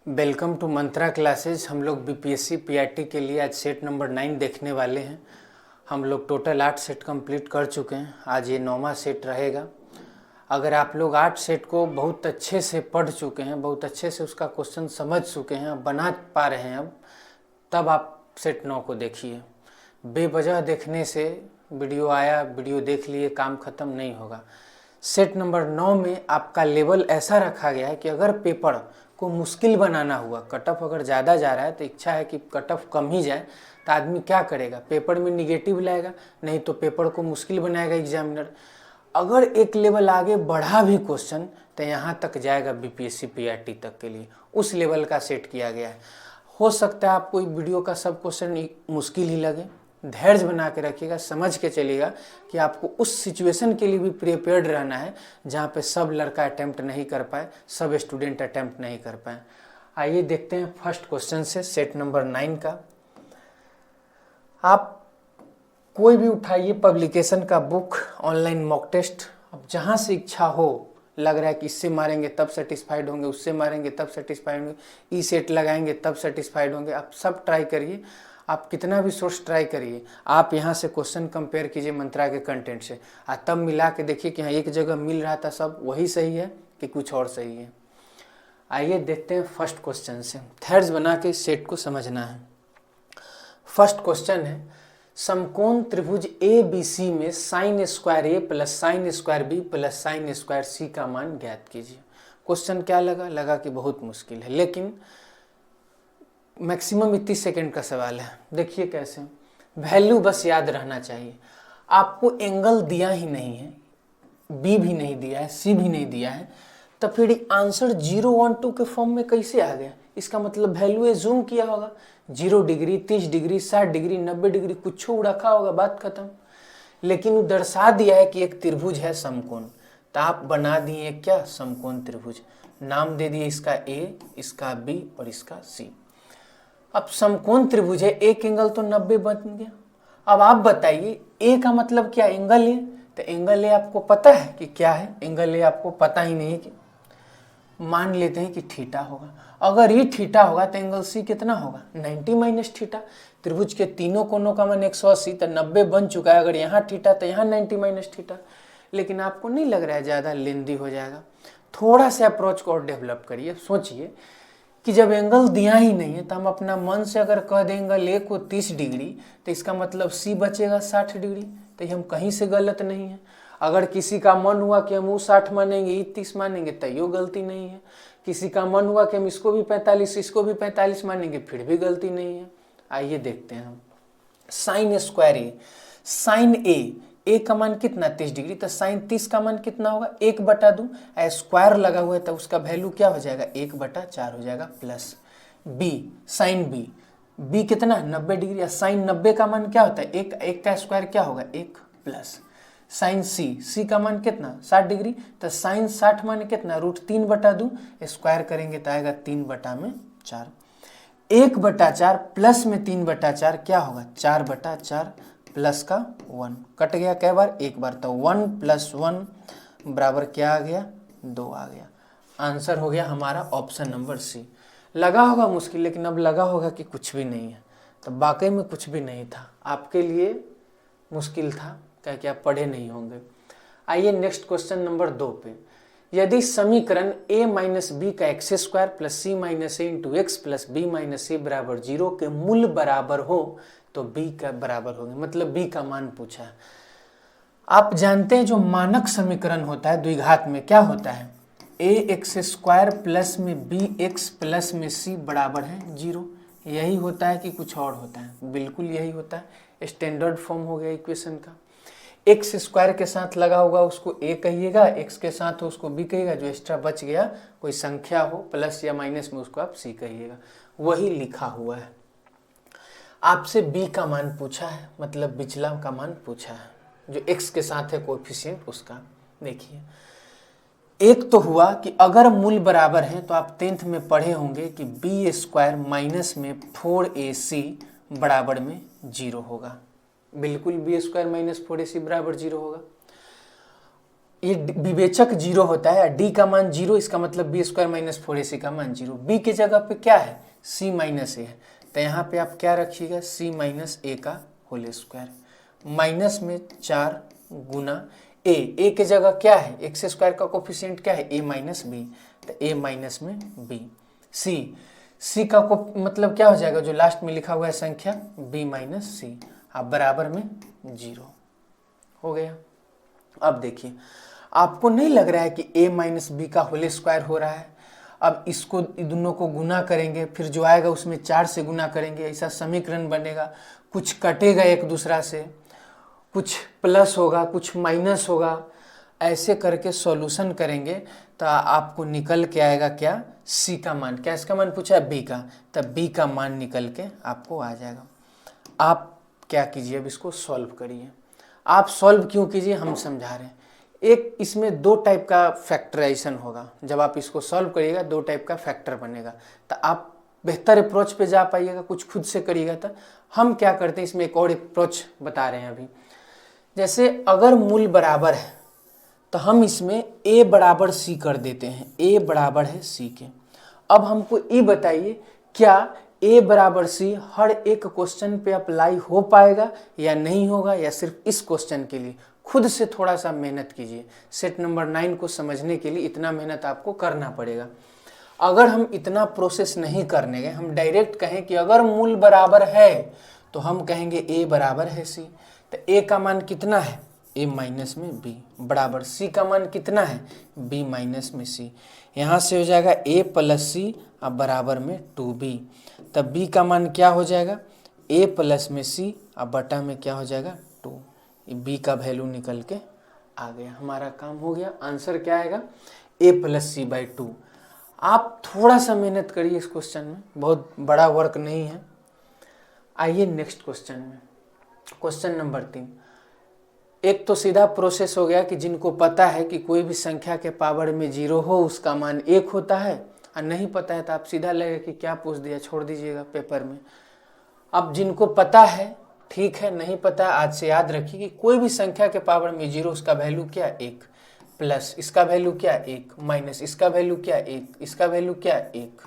Welcome to Mantra classes. हम लोग BPSC PRT के लिए आज सेट नंबर 9 देखने वाले हैं। हम लोग टोटल 8 सेट कंप्लीट कर चुके हैं। आज ये 9वां सेट रहेगा। अगर आप लोग 8 सेट को बहुत अच्छे से पढ़ चुके हैं, बहुत अच्छे से उसका क्वेश्चन समझ चुके हैं, बना पा रहे हैं अब, तब आप सेट 9 को देखिए। बेवजह देखने से वीडियो आया, वीडियो देख लिए, काम ख़त्म नहीं होगा। सेट नंबर 9 में आपका लेवल ऐसा रखा गया है कि अगर पेपर को मुश्किल बनाना हुआ, कट ऑफ अगर ज़्यादा जा रहा है तो इच्छा है कि कट ऑफ कम ही जाए, तो आदमी क्या करेगा? पेपर में निगेटिव लाएगा, नहीं तो पेपर को मुश्किल बनाएगा एग्जामिनर। अगर एक लेवल आगे बढ़ा भी क्वेश्चन तो यहाँ तक जाएगा बीपीएससी पीआरटी तक के लिए, उस लेवल का सेट किया गया है। हो सकता है आपको वीडियो का सब क्वेश्चन मुश्किल ही लगे, धैर्य बना के रखिएगा, समझ के चलिएगा कि आपको उस सिचुएशन के लिए भी प्रिपेयर्ड रहना है जहाँ पे सब लड़का अटेम्प्ट नहीं कर पाए, सब स्टूडेंट अटेम्प्ट नहीं कर पाए। आइए देखते हैं फर्स्ट क्वेश्चन से सेट नंबर 9 का। आप कोई भी उठाइए पब्लिकेशन का बुक, ऑनलाइन मॉक टेस्ट, अब जहाँ से इच्छा हो, लग रहा है कि इससे मारेंगे तब सेटिस्फाइड होंगे, उससे मारेंगे तब सेटिस्फाइड होंगे, ई सेट लगाएंगे तब सेटिस्फाइड होंगे, आप सब ट्राई करिए। आप कितना भी सोर्स ट्राई करिए, आप यहाँ से क्वेश्चन कंपेयर कीजिए मंत्रा के कंटेंट से, तब मिला के देखिए कि हाँ एक जगह मिल रहा था सब वही सही है कि कुछ और सही है। आइए देखते हैं फर्स्ट क्वेश्चन से, थर्ड्स बना के सेट को समझना है। फर्स्ट क्वेश्चन है, समकोण त्रिभुज ए बी सी में sine square A plus sine square B plus sine square C का मान ज्ञात कीजिए। क्वेश्चन क्या लगा कि बहुत मुश्किल है, लेकिन मैक्सिमम 30 सेकेंड का सवाल है। देखिए कैसे, वैल्यू बस याद रहना चाहिए। आपको एंगल दिया ही नहीं है, बी भी नहीं दिया है, सी भी नहीं दिया है, तो फिर आंसर 0, 1, 2 के फॉर्म में कैसे आ गया? इसका मतलब वैल्यू जूम किया होगा, 0 डिग्री, 30 डिग्री, 60 डिग्री, 90 डिग्री, कुछ रखा होगा, बात खत्म। लेकिन वो दर्शा दिया है कि एक त्रिभुज है समकोण, तो आप बना दिए क्या? समकोण त्रिभुज। नाम दे दिए इसका ए, इसका बी और इसका सी। अब समकोण त्रिभुज है, एक एंगल तो 90 बन गया। अब आप बताइए ए का मतलब क्या? Angle A. तो एंगल ए आपको पता है कि क्या है? एंगल ए आपको पता ही नहीं है कि, मान लेते हैं कि थीटा होगा। अगर ये थीटा होगा तो एंगल सी कितना होगा? 90 माइनस थीटा। त्रिभुज के तीनों कोनों का मान 180, तो 90 बन चुका है। अगर यहाँ थीटा तो यहाँ 90 माइनस थीटा। लेकिन आपको नहीं लग रहा है ज़्यादा लेंदी हो जाएगा? थोड़ा सा अप्रोच को और डेवलप करिए। सोचिए कि जब एंगल दिया ही नहीं है तो हम अपना मन से अगर कह दें एंगल ए को 30 डिग्री, तो इसका मतलब सी बचेगा 60 डिग्री। तो ये हम कहीं से गलत नहीं है। अगर किसी का मन हुआ कि हम वो 60 मानेंगे, ये 30 मानेंगे, तो यो गलती नहीं है। किसी का मन हुआ कि हम इसको भी 45, इसको भी 45 मानेंगे, फिर भी गलती नहीं है। आइए देखते हैं हम। साइन स्क्वायर ए, साइन ए का मान कितना? 30 डिग्री, तो साइन 30 का मान कितना होगा? 1/2। स्क्वायर लगा हुआ है तो उसका वैल्यू क्या हो जाएगा? 1/4 हो जाएगा। प्लस बी, साइन बी कितना? 90 डिग्री। साइन 90 का मान क्या होता है? एक का स्क्वायर क्या होगा? 1। प्लस साइन सी का मान कितना? 60 डिग्री, तो साइन 60 मान कितना? √3/2। स्क्वायर करेंगे तो आएगा 3/4। 1/4 प्लस में 3/4 क्या होगा? 4/4 प्लस का 1 कट गया कै बार? एक बार। तो 1 + 1 बराबर क्या आ गया? 2 आ गया। आंसर हो गया हमारा ऑप्शन नंबर सी। लगा होगा मुश्किल, लेकिन अब लगा होगा कि कुछ भी नहीं है, तो वाकई में कुछ भी नहीं था। आपके लिए मुश्किल था क्या आप पढ़े नहीं होंगे। आइए नेक्स्ट क्वेश्चन नंबर 2 पे। यदि समीकरण a - b का x² + c - a × x + b - a = 0 के मूल बराबर हो तो b का बराबर होंगे, मतलब b का मान पूछा है। आप जानते हैं जो मानक समीकरण होता है द्विघात में क्या होता है? ax² प्लस में bx प्लस में c बराबर है 0। यही होता है कि कुछ और होता है? बिल्कुल यही होता है। स्टैंडर्ड फॉर्म हो गया इक्वेशन का। x² के साथ लगा होगा उसको a कहिएगा, x के साथ हो उसको b कहिएगा, जो एक्स्ट्रा बच गया कोई संख्या हो प्लस या माइनस में उसको आप c कहिएगा। वही लिखा हुआ है। आपसे b का मान पूछा है, मतलब बिचला का मान पूछा है, जो x के साथ है कोएफिशिएंट उसका। देखिए एक तो हुआ कि अगर मूल बराबर हैं तो आप 10th में पढ़े होंगे कि b² माइनस में 4ac बराबर में 0 होगा। बिल्कुल b² - 4ac बराबर 0 होगा। ये विवेचक 0 होता है, डी का मान 0, इसका मतलब बी स्क्वायर माइनस 4ac का मान 0। बी की जगह पे क्या है, c माइनस ए है, तो यहाँ पे आप क्या रखिएगा, c माइनस ए का होल स्क्वायर, माइनस में 4 गुना ए की जगह क्या है, एक्स स्क्वायर का कोफिशिएंट क्या है, a माइनस बी, तो a माइनस में b, c का को मतलब क्या हो जाएगा, जो लास्ट में लिखा हुआ है संख्या b माइनस सी, आप बराबर में 0 हो गया। अब देखिए, आपको नहीं लग रहा है कि a माइनस बी का होल स्क्वायर हो रहा है। अब इसको दोनों को गुना करेंगे, फिर जो आएगा उसमें 4 से गुना करेंगे, ऐसा समीकरण बनेगा, कुछ कटेगा एक दूसरा से, कुछ प्लस होगा कुछ माइनस होगा, ऐसे करके सॉल्यूशन करेंगे तो आपको निकल के आएगा क्या, c का मान, क्या इसका मान पूछा है, b का, तब b का मान निकल के आपको आ जाएगा। आप क्या कीजिए, अब इसको सॉल्व करिए। आप सॉल्व क्यों कीजिए, हम समझा रहे हैं। एक इसमें 2 टाइप का फैक्टराइजेशन होगा, जब आप इसको सॉल्व करिएगा 2 टाइप का फैक्टर बनेगा, तो आप बेहतर अप्रोच पे जा पाइएगा, कुछ खुद से करिएगा। तो हम क्या करते हैं, इसमें एक और अप्रोच बता रहे हैं अभी। जैसे अगर मूल बराबर है तो हम इसमें a बराबर c कर देते हैं, a बराबर है c के। अब हमको ये बताइए, क्या a बराबर c हर एक क्वेश्चन पे अप्लाई हो पाएगा या नहीं होगा, या सिर्फ इस क्वेश्चन के लिए। खुद से थोड़ा सा मेहनत कीजिए, सेट नंबर 9 को समझने के लिए इतना मेहनत आपको करना पड़ेगा। अगर हम इतना प्रोसेस नहीं करने गए, हम डायरेक्ट कहें कि अगर मूल बराबर है तो हम कहेंगे a बराबर है c, तो a का मान कितना है, a माइनस में b, बराबर c का मान कितना है, b माइनस में c। यहाँ से हो जाएगा a प्लस c अब बराबर में 2b, तब b का मान क्या हो जाएगा, a प्लस में c अब बटा में क्या हो जाएगा 2। b का वैल्यू निकल के आ गया, हमारा काम हो गया। आंसर क्या आएगा, a प्लस सी बाई 2। आप थोड़ा सा मेहनत करिए इस क्वेश्चन में, बहुत बड़ा वर्क नहीं है। आइए नेक्स्ट क्वेश्चन में, क्वेश्चन नंबर 3। एक तो सीधा प्रोसेस हो गया कि जिनको पता है कि कोई भी संख्या के पावर में 0 हो उसका मान 1 होता है, और नहीं पता है तो आप सीधा लगेगा कि क्या पूछ दिया, छोड़ दीजिएगा पेपर में। अब जिनको पता है ठीक है, नहीं पता आज से याद रखिए कि कोई भी संख्या के पावर में 0 उसका वैल्यू क्या 1, प्लस इसका वैल्यू क्या 1, माइनस इसका वैल्यू क्या 1, इसका वैल्यू क्या 1,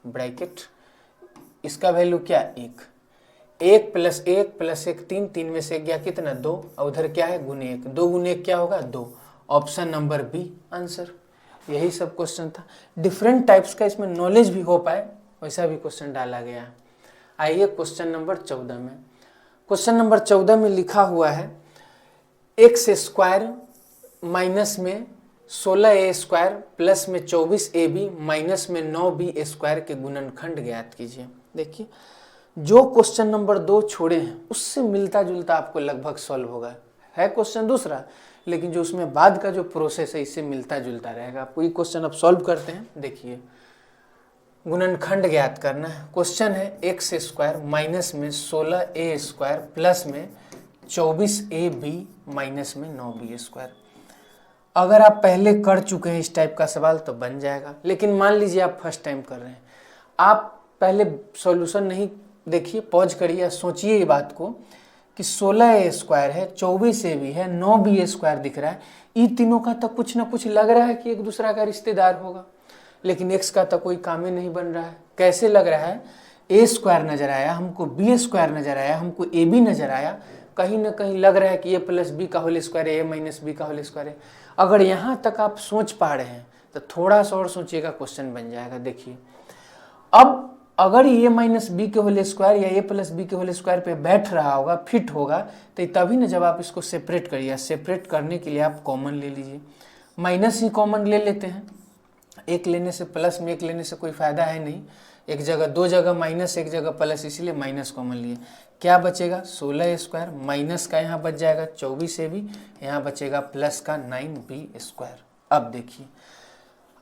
ब्रैकेट इसका वैल्यू क्या 1, 1 प्लस 1 प्लस 1 3, 3 में से गया कितना 2, और उधर क्या है गुने 1, 2 गुने 1 क्या होगा 2। Option number B answer. यही सब क्वेश्चन था, डिफरेंट टाइप्स का इसमें नॉलेज भी हो पाए वैसा भी क्वेश्चन डाला गया है। आइए क्वेश्चन नंबर 14 में, क्वेश्चन नंबर 14 में लिखा हुआ है एक्स स्क्वायर माइनस में 16a स्क्वायर प्लस में 24ab माइनस में 9b स्क्वायर के गुणनखंड ज्ञात कीजिए। देखिए, जो क्वेश्चन नंबर 2 छोड़े हैं उससे मिलता जुलता आपको लगभग सॉल्व होगा, है क्वेश्चन दूसरा, लेकिन जो उसमें बाद का जो प्रोसेस है इससे मिलता जुलता रहेगा। आपको ये क्वेश्चन अब सॉल्व करते हैं। देखिए, गुणनखंड ज्ञात करना है। क्वेश्चन है एक्स स्क्वायर माइनस में 16a स्क्वायर प्लस में 24ab माइनस में 9b स्क्वायर। अगर आप पहले कर चुके हैं इस टाइप का सवाल तो बन जाएगा, लेकिन मान लीजिए आप फर्स्ट टाइम कर रहे हैं, आप पहले सॉल्यूशन नहीं देखिए, पॉज करिए, सोचिए ये बात को कि 16a स्क्वायर है, 24ab है, 9b स्क्वायर दिख रहा है, इन तीनों का तो कुछ ना कुछ लग रहा है कि एक दूसरा का रिश्तेदार होगा, लेकिन x का तो कोई काम ही नहीं बन रहा है। कैसे लग रहा है, a स्क्वायर नजर आया हमको, b स्क्वायर नजर आया हमको, ab नजर आया, कहीं ना कहीं लग रहा है कि a प्लस बी का होल स्क्वायर है, a माइनस बी का होल स्क्वायर है। अगर यहाँ तक आप सोच पा रहे हैं तो थोड़ा सा और सोचिएगा, क्वेश्चन बन जाएगा। देखिए, अब अगर a माइनस बी के होल स्क्वायर या a प्लस बी के होल स्क्वायर पे बैठ रहा होगा, फिट होगा, तो तभी ना जब आप इसको सेपरेट करिए। सेपरेट करने के लिए आप कॉमन ले लीजिए, माइनस ही कॉमन ले लेते हैं, एक लेने से प्लस में एक लेने से कोई फायदा है नहीं, एक जगह 2 जगह माइनस एक जगह प्लस, इसीलिए माइनस कॉमन लिए। क्या बचेगा 16 स्क्वायर, माइनस का यहाँ बच जाएगा 24ab, यहाँ बचेगा प्लस का 9b स्क्वायर। अब देखिए,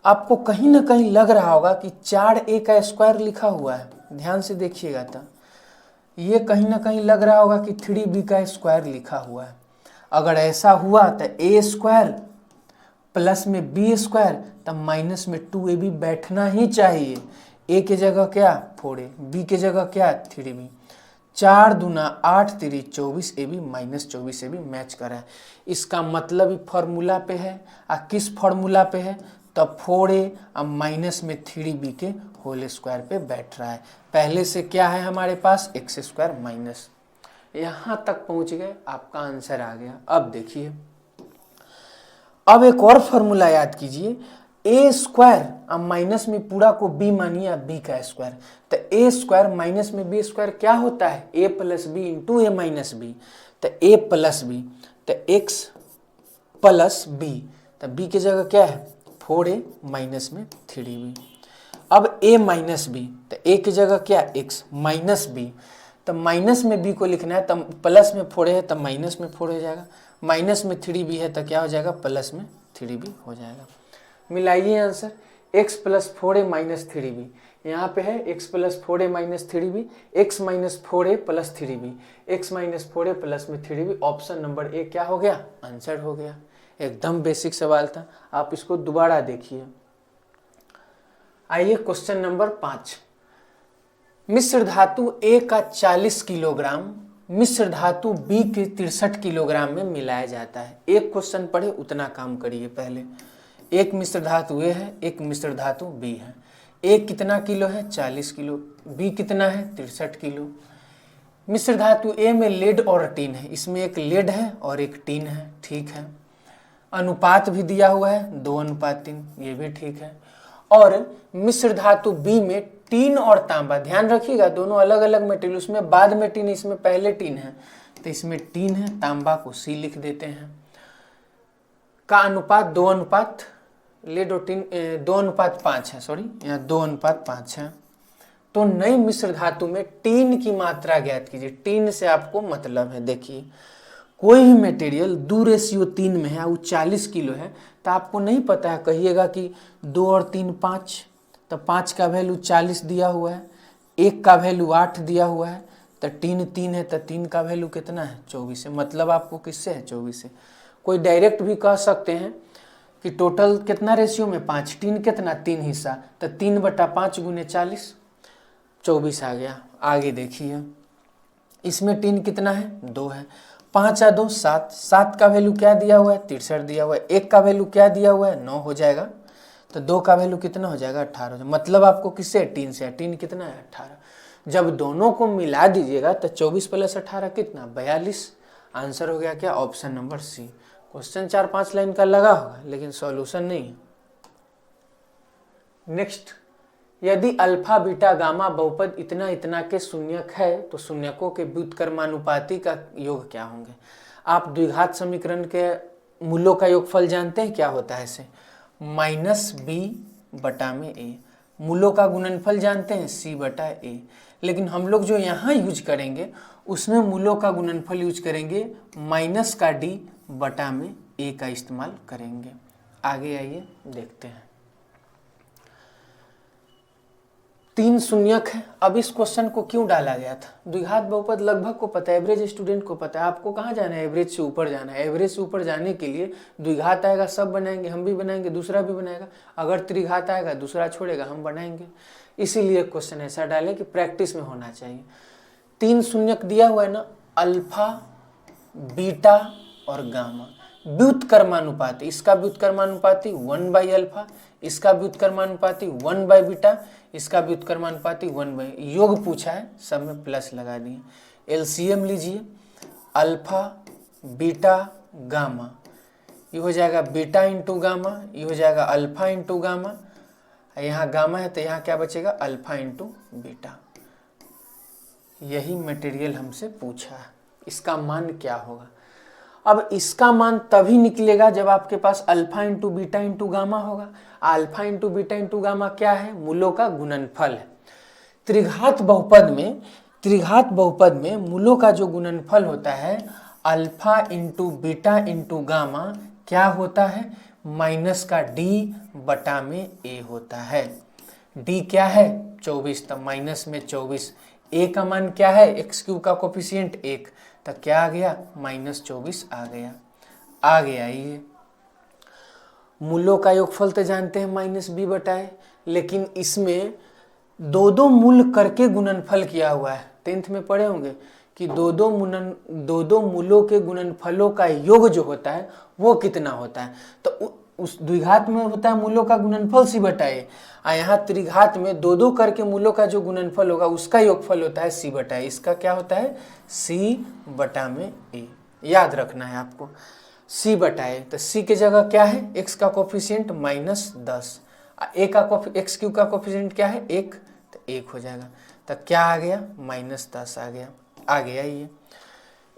आपको कहीं ना कहीं लग रहा होगा कि 4a का स्क्वायर लिखा हुआ है, ध्यान से देखिएगा, तो ये कहीं ना कहीं लग रहा होगा कि 3b का स्क्वायर लिखा हुआ है। अगर ऐसा हुआ तो a स्क्वायर प्लस में b स्क्वायर, तब माइनस में 2ab बैठना ही चाहिए। a की जगह क्या 4a, b की जगह क्या 3b, 4 दूना 8 3 24 A B minus 24 A B match कर रहा है। इसका मतलब ही फॉर्मूला पे है। किस फॉर्मूला पे है? तब 4a अब माइनस में 3b के होल स्क्वायर पे बैठ रहा है। पहले से क्या है हमारे पास? X square minus. यहाँ तक पहुँच गए, आपका आंसर आ गया। अब देखिए, अब एक और फॉर्मूला याद कीजिए, ए स्क्वायर अब माइनस में पूरा को बी मानिए, अब बी का स्क्वायर, तो ए स्क्वायर माइनस में बी स्क्वायर क्या होता है? ए प्लस बी इंटू ए माइनस बी। तो ए प्लस बी, तो एक्स प्लस बी, तो बी की जगह क्या है? 4a माइनस में 3b। अब a माइनस बी, तो a की जगह क्या? x माइनस बी, तो माइनस में b को लिखना है, तब प्लस में 4a है तब माइनस में 4 हो जाएगा, माइनस में 3b है तो क्या हो जाएगा? प्लस में 3b हो जाएगा। मिलाइए answer, x plus 4a minus 3b, यहाँ पे है x plus 4a minus 3b, x minus 4a plus 3b, x minus 4a plus में 3b। ऑप्शन नंबर ए क्या हो गया? आंसर हो गया। एकदम बेसिक सवाल था, आप इसको दोबारा देखिए। आइए क्वेश्चन नंबर 5। मिश्र धातु A का 40 किलोग्राम मिश्र धातु B के 63 किलोग्राम में मिलाया जाता है। एक क्वेश्चन पढ़े उतना काम करिए। पहले एक मिश्र धातु A है, एक मिश्र धातु B है। A कितना किलो है? 40 किलो। B कितना है? 63 किलो। मिश्र धातु A में लेड और टीन है, इसमें एक लेड है और एक टीन है, ठीक है। अनुपात भी दिया हुआ है 2:3, ये भी ठीक है। और मिश्र धातु B में टीन और तांबा, ध्यान रखिएगा दोनों अलग अलग मेटेरियल, उसमें बाद में टीन, इसमें पहले टीन है, तो इसमें टीन है, तांबा को C लिख देते हैं। का अनुपात 2:, लेड और टीन 2:5 है, सॉरी यहाँ 2:5 है। तो नई मिश्र धातु में टीन की मात्रा ज्ञात कीजिए। टीन से आपको मतलब है, देखिए कोई भी मटेरियल 2:3 में है, वो 40 किलो है, तो आपको नहीं पता है, कहिएगा कि 2 और 3 5, तो 5 का वैल्यू 40 दिया हुआ है, 1 का वैल्यू 8 दिया हुआ है, तो टीन 3 है, तो 3 का वैल्यू कितना है? 24 है। मतलब आपको किससे है? 24 से। कोई डायरेक्ट भी कह सकते हैं कि टोटल कितना रेशियो में? 5, टीन कितना? 3 हिस्सा, तो 3/5 गुने 40, 24 आ गया। आगे देखिए, इसमें टीन कितना है? 2 है, 5 और 2 7, 7 का वैल्यू क्या दिया हुआ है? 63 दिया हुआ है। 1 का वैल्यू क्या दिया हुआ है? 9 हो जाएगा, तो 2 का वैल्यू कितना हो जाएगा? 18। मतलब आपको किससे? टीन से। टीन कितना है? 18। जब दोनों को मिला दीजिएगा तो 24 + 18 कितना? 42। आंसर हो गया क्या? Option number C. Question 4-5 line का लगा होगा, लेकिन सॉल्यूशन नहीं है। नेक्स्ट, यदि अल्फा बीटा गामा बहुपद इतना इतना के शून्यक है तो शून्यकों के व्युत्क्रमानुपाती का योग क्या होंगे? आप द्विघात समीकरण के मूलों का योगफल जानते हैं क्या होता है? इसे -b/a। मूलों का गुणनफल जानते हैं? c/a। लेकिन हम लोग जो यहाँ यूज करेंगे उसमें मूलों का गुणनफल यूज करेंगे -d/a का इस्तेमाल करेंगे। आगे आइए देखते हैं। 3 शून्यक है। अब इस क्वेश्चन को क्यों डाला गया था? द्विघात बहुपद लगभग को पता है, एवरेज स्टूडेंट को पता है। आपको कहाँ जाना है? एवरेज से ऊपर जाना है। एवरेज से ऊपर जाने के लिए द्विघात आएगा, सब बनाएंगे, हम भी बनाएंगे, दूसरा भी बनाएगा। अगर त्रिघात आएगा, दूसरा छोड़ेगा, हम बनाएंगे। इसीलिए क्वेश्चन ऐसा डाले कि प्रैक्टिस में होना चाहिए। 3 शून्यक दिया हुआ है ना, अल्फा, बीटा और गामा। व्युत्क्रमानुपाती, इसका व्युत्क्रमानुपाती 1/अल्फा, इसका व्युत्क्रमानुपाती 1/बीटा, इसका व्युत्क्रमानुपाती 1/, योग पूछा है, सब में प्लस लगा दिए। एलसीएम लीजिए, अल्फा बीटा गामा, ये हो जाएगा बीटा इंटू गामा, ये हो जाएगा अल्फा इंटू गामा, यहाँ गामा है तो यहाँ क्या बचेगा? Alpha into beta. यही मटेरियल हमसे पूछा है, इसका मान क्या होगा? अब इसका मान तभी निकलेगा जब आपके पास alpha into beta into gamma होगा। Alpha into beta into gamma क्या है? मूलों का गुणनफल है। त्रिघात बहुपद में मूलों का जो गुणनफल होता है alpha into beta into gamma क्या होता है? -d/a होता है। d क्या है? 24, तो माइनस में 24। a का मान क्या है? x³ का कोफिशिएंट 1, तो क्या आ गया? -24 आ गया। आगे आइए, मूलों का योगफल तो जानते हैं -b/a, लेकिन इसमें 2 मूल करके गुणनफल किया हुआ है। 10th में पढ़े होंगे कि दो दो मूलों के गुणनफलों का योग जो होता है वो कितना होता है। तो उस द्विघात में होता है मूलों का गुणनफल c बटा a, और यहाँ त्रिघात में दो दो करके मूलों का जो गुणनफल होगा उसका योगफल होता है c बटा a। इसका क्या होता है c बटा में a, याद रखना है आपको c बटा a। तो c की जगह क्या है, x का कोफिशिएंट -10, x क्यू का कोफिशिएंट क्या है 1, तो 1 हो जाएगा। तो क्या आ गया -10 आ गया ये।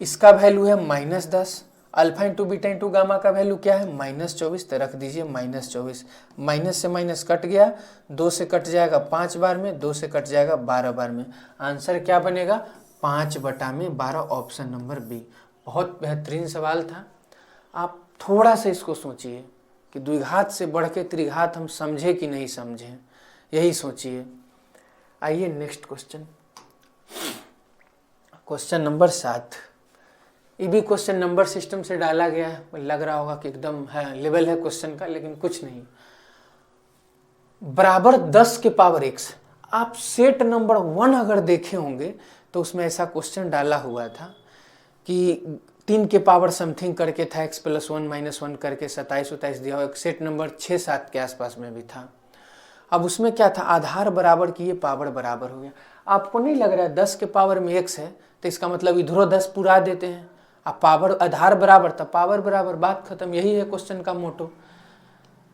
इसका वैल्यू है -10, alpha into beta into gamma का वैल्यू क्या है -24, तो रख दीजिए -24। माइनस से माइनस कट गया, 2 से कट जाएगा 5 बार में, 2 से कट जाएगा 12 बार में। आंसर क्या बनेगा 5 बटा में 12, ऑप्शन नंबर बी। बहुत बेहतरीन सवाल था। आप थोड़ा सा इसको सोचिए कि द्विघात से बढ़ के त्रिघात हम समझे कि नहीं समझे, यही सोचिए। आइए नेक्स्ट क्वेश्चन, क्वेश्चन नंबर 7। ये भी क्वेश्चन नंबर सिस्टम से डाला गया है। लग रहा होगा कि एकदम है लेवल है क्वेश्चन का, लेकिन कुछ नहीं। बराबर 10 के पावर x। आप सेट नंबर 1 अगर देखे होंगे तो उसमें ऐसा क्वेश्चन डाला हुआ था कि 3 के पावर समथिंग करके था, x + 1 - 1 करके 27 दिया हुआ। सेट नंबर 6-7 के आसपास में भी था। अब उसमें क्या था, आधार बराबर की ये पावर बराबर हो गया। आपको नहीं लग रहा है 10 के पावर में x है तो इसका मतलब इधरों 10 पुरा देते हैं। अब पावर आधार बराबर तब पावर बराबर, बात खत्म। यही है क्वेश्चन का मोटो।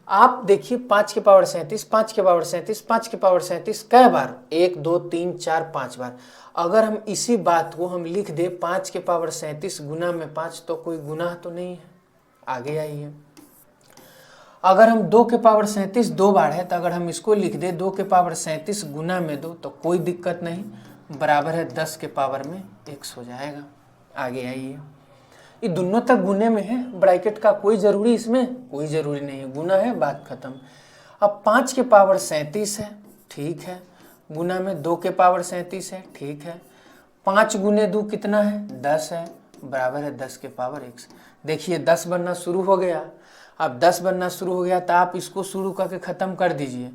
आप देखिए 5 के पावर 37, 5 के पावर 37, 5 के पावर 37 कै बार, 1 2 3 4 5 बार। अगर हम इसी बात को हम लिख दे 5 के पावर 37 गुना में 5, तो कोई गुनाह तो नहीं है। आगे आइए, अगर हम 2 के पावर 37 2 बार है, तो अगर हम इसको लिख दे 2 के पावर 37 गुना में 2, तो कोई दिक्कत नहीं, बराबर है 10 के पावर में x हो जाएगा। आगे आइए, ये दोनों तक गुने में है, ब्रैकेट का कोई जरूरी इसमें कोई जरूरी नहीं है, गुना है, बात खत्म। अब 5 के पावर 37 है, ठीक है, गुना में 2 के पावर 37 है, ठीक है। 5 गुने 2 कितना है 10 है, बराबर है 10 के पावर x। देखिए 10 बनना शुरू हो गया। अब 10 बनना शुरू हो गया तो आप इसको शुरू करके ख़त्म कर दीजिए।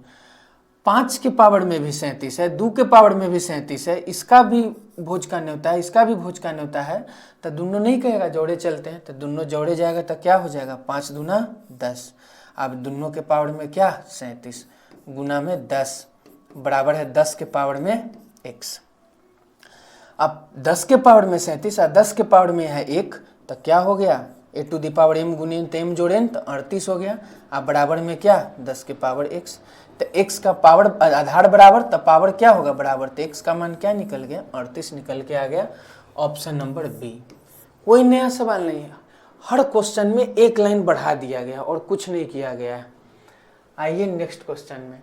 5 के पावर में भी 37 है, 2 के पावर में भी 37 है, इसका भी भोज का न्योता है, इसका भी भोज का न्योता है, तो दोनों नहीं कहेगा, जोड़े चलते हैं, तो दोनों जोड़े जाएगा तो क्या हो जाएगा 5 दूना 10। अब दोनों के पावर में क्या 37 गुना में 10 बराबर है 10 के पावर में x। अब 10 के पावर में 37 और 10 के पावर में है 1, तो क्या हो गया a⁻m गुने m जोड़ें तो 38 हो गया। अब बराबर में क्या 10 के पावर x, तो x का पावर आधार बराबर, तो पावर क्या होगा बराबर, तो x का मान क्या निकल गया 38 निकल के आ गया। Option number B. कोई नया सवाल नहीं है, हर क्वेश्चन में एक लाइन बढ़ा दिया गया और कुछ नहीं किया गया है। आइए नेक्स्ट क्वेश्चन में,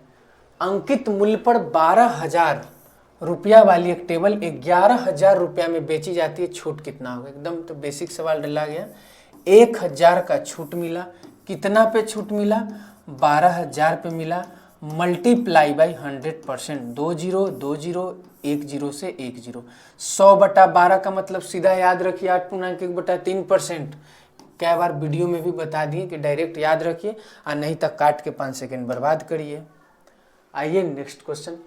अंकित मूल्य पर 12,000 रुपया वाली एक टेबल 11,000 रुपया में बेची जाती है, छूट कितना होगा। एकदम तो बेसिक सवाल डाला गया। 1,000 का छूट मिला, कितना पे छूट मिला 12,000 पे मिला, मल्टीप्लाई बाई 100%, 2 0 2 0 1 0 से 1 0। 100 बटा 12 का मतलब सीधा याद रखिए 8.1/3%। कई बार वीडियो में भी बता दिए कि डायरेक्ट याद रखिए, और नहीं तक काट के 5 सेकेंड बर्बाद करिए। आइए नेक्स्ट क्वेश्चन,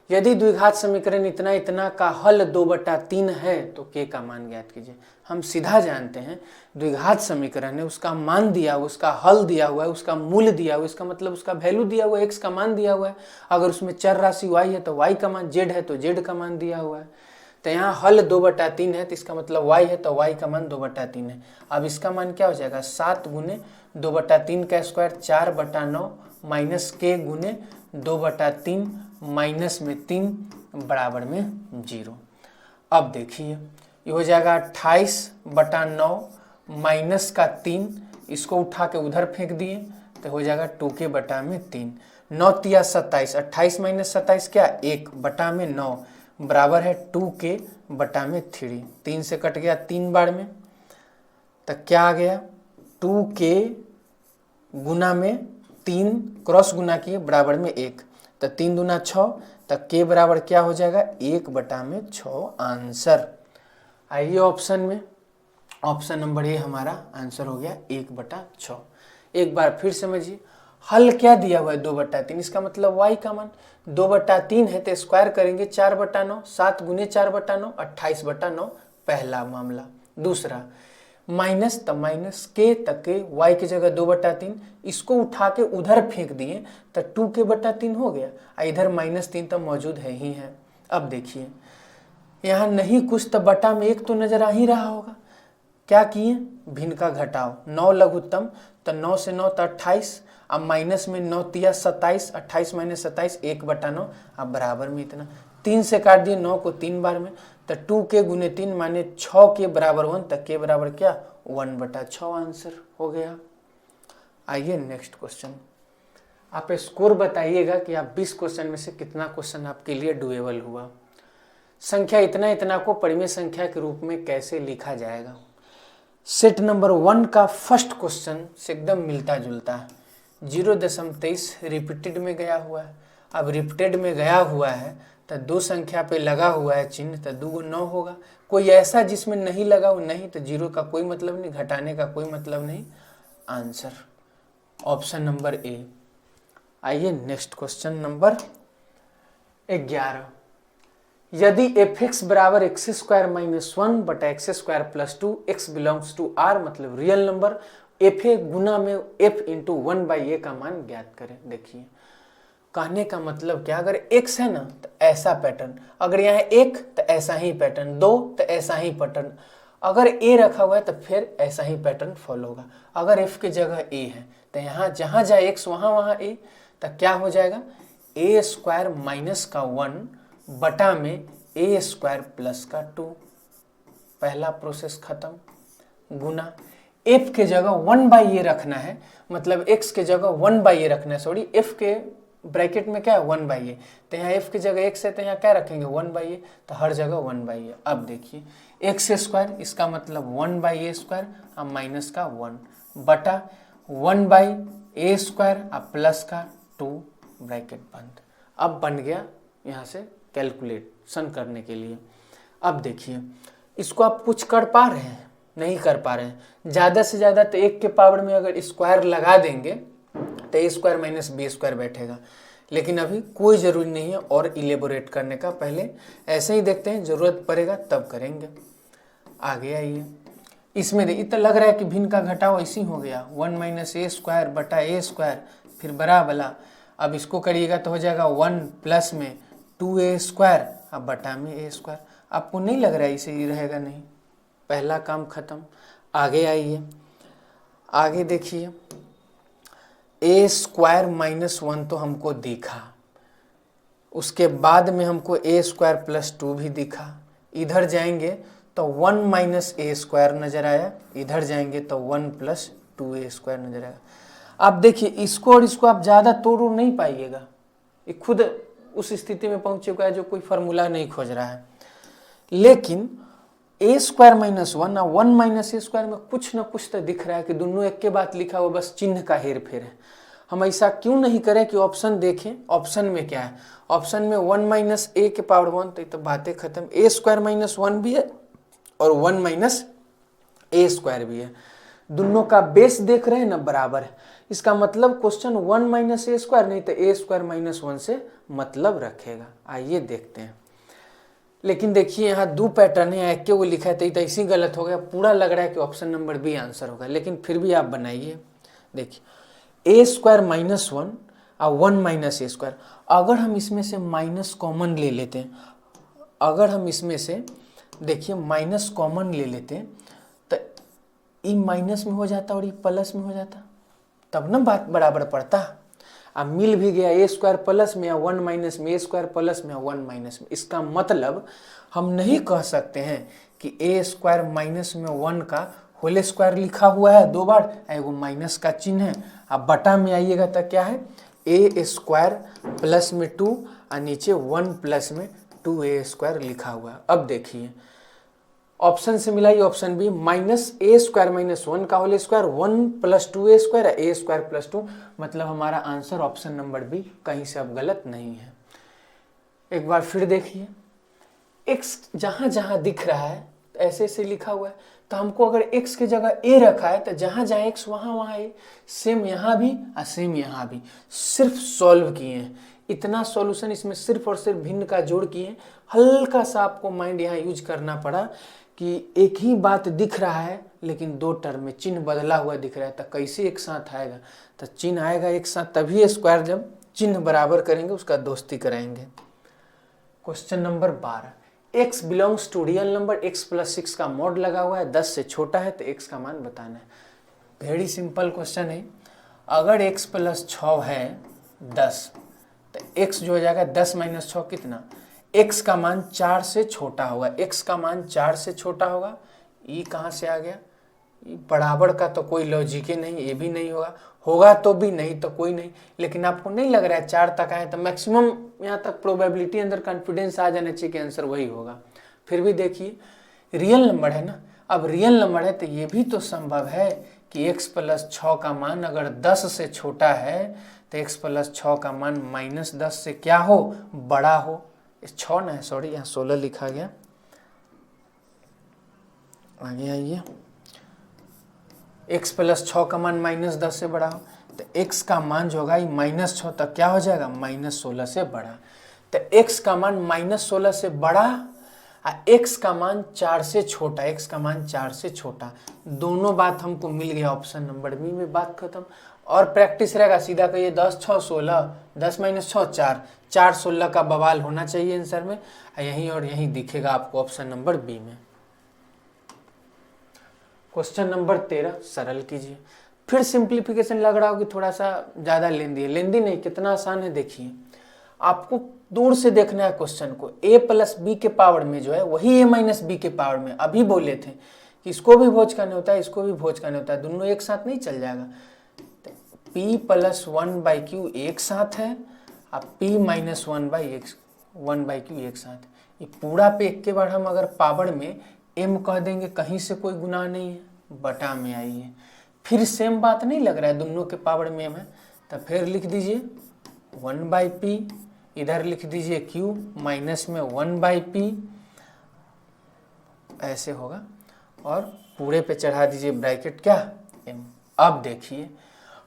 यदि द्विघात समीकरण इतना इतना का हल 2/3 है तो k का मान ज्ञात कीजिए। हम सीधा जानते हैं द्विघात समीकरण है, उसका मान दिया हुआ, उसका हल दिया हुआ है, उसका मूल्य दिया हुआ है, इसका मतलब उसका वैल्यू दिया हुआ है, x का मान दिया हुआ है। अगर उसमें चर राशि y है तो y का मान, z है तो z का मान दिया हुआ है। तो यहाँ हल 2/3 है, तो इसका मतलब y है तो y का मान 2/3 है। अब इसका मान क्या हो जाएगा 7 गुने 2/3 का स्क्वायर 4/9 माइनस k गुने 2/3 माइनस में 3 बराबर में 0। अब देखिए ये हो जाएगा 28/9 माइनस का 3, इसको उठा के उधर फेंक दिए तो हो जाएगा 2k बटा में 3। 9 तिया 27, 28 माइनस 27 क्या 1/9 बराबर है 2k बटा में 3। 3 से कट गया 3 बार में, तो क्या आ गया 2k गुना में 3 क्रॉस गुना किए बराबर में 1, तो 3 दूना 6, तो k बराबर क्या हो जाएगा 1/6 आंसर। आइए ऑप्शन में, ऑप्शन नंबर ए हमारा आंसर हो गया 1/6। एक बार फिर समझिए, हल क्या दिया हुआ है 2/3, इसका मतलब y का मान 2/3 है तो स्क्वायर करेंगे 4/9, 7 गुने 4/9 28/9 पहला मामला। दूसरा माइनस तब माइनस के तक के y की जगह 2/3, इसको उठा के उधर फेंक दिए तो 2k/3 हो गया, इधर -3 तो मौजूद है ही है। अब देखिए यहाँ नहीं कुछ तो बटा में 1 तो नजर आ ही रहा होगा। क्या किए, भिन्न का घटाओ, 9 लघुत्तम तो 9 से 9 तो 28, अब माइनस में 9 तिया 27, 28 - 27 1/9, अब बराबर में इतना 3 से काट दिए 9 को 3 बार में, तो 2k गुने 3 माने 6 के बराबर 1, तक के बराबर क्या 1/6 आंसर हो गया। आइए नेक्स्ट क्वेश्चन, आप स्कोर बताइएगा कि आप 20 क्वेश्चन में से कितना क्वेश्चन आपके लिए डुएबल हुआ। संख्या इतना इतना को परिमेय संख्या के रूप में कैसे लिखा जाएगा। सेट नंबर 1 का फर्स्ट क्वेश्चन से एकदम मिलता जुलता है, 0.23 रिपीटेड में गया हुआ है। अब रिपीटेड में गया हुआ है तो 2 संख्या पे लगा हुआ है चिन्ह, तो 2 × 9 होगा। कोई ऐसा जिसमें नहीं लगा हो नहीं, तो 0 का कोई मतलब नहीं, घटाने का कोई मतलब नहीं, आंसर ऑप्शन नंबर ए। आइए नेक्स्ट क्वेश्चन नंबर 11, यदि f(x) बराबर x² - 1 बटा x² + 2 x belongs to r, मतलब रियल नंबर, fa गुना में f × 1/a का मान ज्ञात करें। देखिए कहने का मतलब क्या, अगर x है ना तो ऐसा पैटर्न, अगर यहाँ 1 तो ऐसा ही पैटर्न, 2 तो ऐसा ही पैटर्न, अगर a रखा हुआ है तो फिर ऐसा ही पैटर्न फॉलो होगा। अगर f की जगह a है तो यहाँ जहाँ जाए x वहाँ a, तो क्या हो जाएगा a² - का 1 बटा में a² + 2, पहला प्रोसेस खत्म। गुना f के जगह 1/a रखना है, मतलब x के जगह 1/a रखना है, सॉरी f के ब्रैकेट में क्या है 1/a, तो यहाँ f की जगह x है तो यहाँ क्या रखेंगे 1/a, तो हर जगह 1/a। अब देखिए x², इसका मतलब 1/a² अब माइनस का 1 बटा 1/a² अब प्लस का 2 ब्रैकेट बंद। अब बन गया यहाँ से कैलकुलेशन करने के लिए। अब देखिए इसको आप कुछ कर पा रहे हैं, नहीं कर पा रहे हैं। ज़्यादा से ज़्यादा तो 1 के पावर में अगर स्क्वायर लगा देंगे तो a² - b² बैठेगा, लेकिन अभी कोई ज़रूरी नहीं है और इलेबोरेट करने का, पहले ऐसे ही देखते हैं, ज़रूरत पड़ेगा तब करेंगे। आगे आइए, इसमें देखिए तो लग रहा है कि भिन्न का घटाव ऐसे ही हो गया, 1 - a² बटा a² फिर बराबर, अब इसको करिएगा तो हो जाएगा 1 प्लस में 2a² अब बटा में a²। आपको नहीं लग रहा है इसे ही रहेगा, नहीं, पहला काम खत्म। आगे आइए, आगे देखिए a² - 1 तो हमको दिखा, उसके बाद में हमको a² + 2 भी दिखा। इधर जाएंगे तो 1 - a² नजर आया, इधर जाएंगे तो 1 + 2a² नजर आया। अब देखिए इसको और इसको आप ज़्यादा तोड़ नहीं पाइएगा, ये खुद उस स्थिति में पहुंच चुका है जो कोई फार्मूला नहीं खोज रहा है। लेकिन a² - 1 और 1 - a² में कुछ ना कुछ तो दिख रहा है कि दोनों एक के बाद लिखा हुआ, बस चिन्ह का हेर फेर है। हम ऐसा क्यों नहीं करें कि ऑप्शन देखें, ऑप्शन में क्या है, ऑप्शन में 1 - a के पावर 1, तो बातें खत्म, a² - 1 भी है और 1 - a² भी है, दोनों का बेस देख रहे हैं ना बराबर है। इसका मतलब क्वेश्चन 1 - a² नहीं तो a² - 1 से मतलब रखेगा। आइए देखते हैं, लेकिन देखिए यहाँ 2 पैटर्न है, एक के वो लिखा है तो ऐसे ही गलत हो गया, पूरा लग रहा है कि ऑप्शन नंबर बी आंसर होगा, लेकिन फिर भी आप बनाइए। देखिए a² - 1 और 1 - a², अगर हम इसमें से माइनस कॉमन ले लेते हैं, अगर हम इसमें से देखिए माइनस कॉमन ले लेते हैं तो ये माइनस में हो जाता और ये प्लस में हो जाता, तब ना बात बराबर पड़ता। अब मिल भी गया a² प्लस में या 1 माइनस में, a² प्लस में या 1 माइनस में। इसका मतलब हम नहीं कह सकते हैं कि a² - में 1 का होल स्क्वायर लिखा हुआ है 2 बार, एगो माइनस का चिन्ह है। अब बटा में आइएगा तो क्या है a² प्लस में 2 और नीचे 1 प्लस में 2a² लिखा हुआ है। अब देखिए ऑप्शन से मिला ये ऑप्शन बी, -a² - 1 का होल स्क्वायर 1 + 2a² a² + 2, मतलब हमारा आंसर ऑप्शन नंबर बी, कहीं से अब गलत नहीं है। एक बार फिर देखिए x जहां जहां दिख रहा है ऐसे ऐसे लिखा हुआ है, तो हमको अगर x की जगह a रखा है तो जहाँ जहाँ x वहाँ a, सेम यहाँ भी और सेम यहाँ भी। सिर्फ सॉल्व किए हैं, इतना सॉल्यूशन इसमें सिर्फ और सिर्फ भिन्न का जोड़ किए। हल्का सा आपको माइंड यहाँ यूज करना पड़ा कि एक ही बात दिख रहा है लेकिन दो टर्म में चिन्ह बदला हुआ दिख रहा है, तो कैसे एक साथ आएगा? तो चिन्ह आएगा एक साथ तभी स्क्वायर, जब चिन्ह बराबर करेंगे उसका दोस्ती कराएंगे। Question number 12, x belongs to real number, x plus 6 का मॉड लगा हुआ है, 10 से छोटा है तो x का मान बताना है। वेरी सिंपल क्वेश्चन है। अगर x प्लस 6 है 10, तो x जो हो जाएगा 10 माइनस 6 कितना? x का मान 4 से छोटा होगा, x का मान 4 से छोटा होगा। ये कहाँ से आ गया? बराबर का तो कोई लॉजिक ही नहीं, ये भी नहीं होगा तो भी नहीं तो कोई नहीं। लेकिन आपको नहीं लग रहा है 4 तक आए तो मैक्सिमम यहाँ तक प्रोबेबिलिटी अंदर कॉन्फिडेंस आ जाना चाहिए कि आंसर वही होगा। फिर भी देखिए रियल नंबर है ना, अब रियल नंबर है तो ये भी तो संभव है कि x प्लस 6 का मान अगर 10 से छोटा है तो x प्लस 6 का मान माइनस 10 से क्या हो? बड़ा हो। 6 ना है, सॉरी यहाँ 16 लिखा गया, आगे आइए। x प्लस 6 का मान माइनस 10 से बड़ा हो तो x का मान जो होगा माइनस 6 तक क्या हो जाएगा? माइनस 16 से बड़ा। तो x का मान माइनस 16 से बड़ा और x का मान 4 से छोटा, x का मान 4 से छोटा, दोनों बात हमको मिल गया ऑप्शन नंबर बी में। बात खत्म। और प्रैक्टिस रहेगा, सीधा कहिए 10 6 16, 10 माइनस 6 4, 4 16 का बवाल होना चाहिए आंसर में, यहीं और यहीं दिखेगा आपको ऑप्शन नंबर बी में। क्वेश्चन नंबर 13 सरल कीजिए। फिर सिंप्लीफिकेशन लग रहा हो कि थोड़ा सा ज़्यादा लेंदी है, लेंदी नहीं, कितना आसान है देखिए। आपको दूर से देखना है क्वेश्चन को, a प्लस बी के पावर में जो है वही a माइनस बी के पावर में। अभी बोले थे कि इसको भी भोज करना होता है, इसको भी भोज करना होता है, दोनों एक साथ नहीं चल जाएगा। p प्लस 1/q एक साथ है और p माइनस 1/q एक साथ। ये पूरा पे एक के बार हम अगर पावर में m कह देंगे कहीं से कोई गुनाह नहीं है, बटा में आइए। फिर सेम बात नहीं लग रहा है, दोनों के पावर में m है, तो फिर लिख दीजिए 1/p, इधर लिख दीजिए q, माइनस में 1/p, ऐसे होगा, और पूरे पे चढ़ा दीजिए ब्रैकेट क्या? m। अब देखिए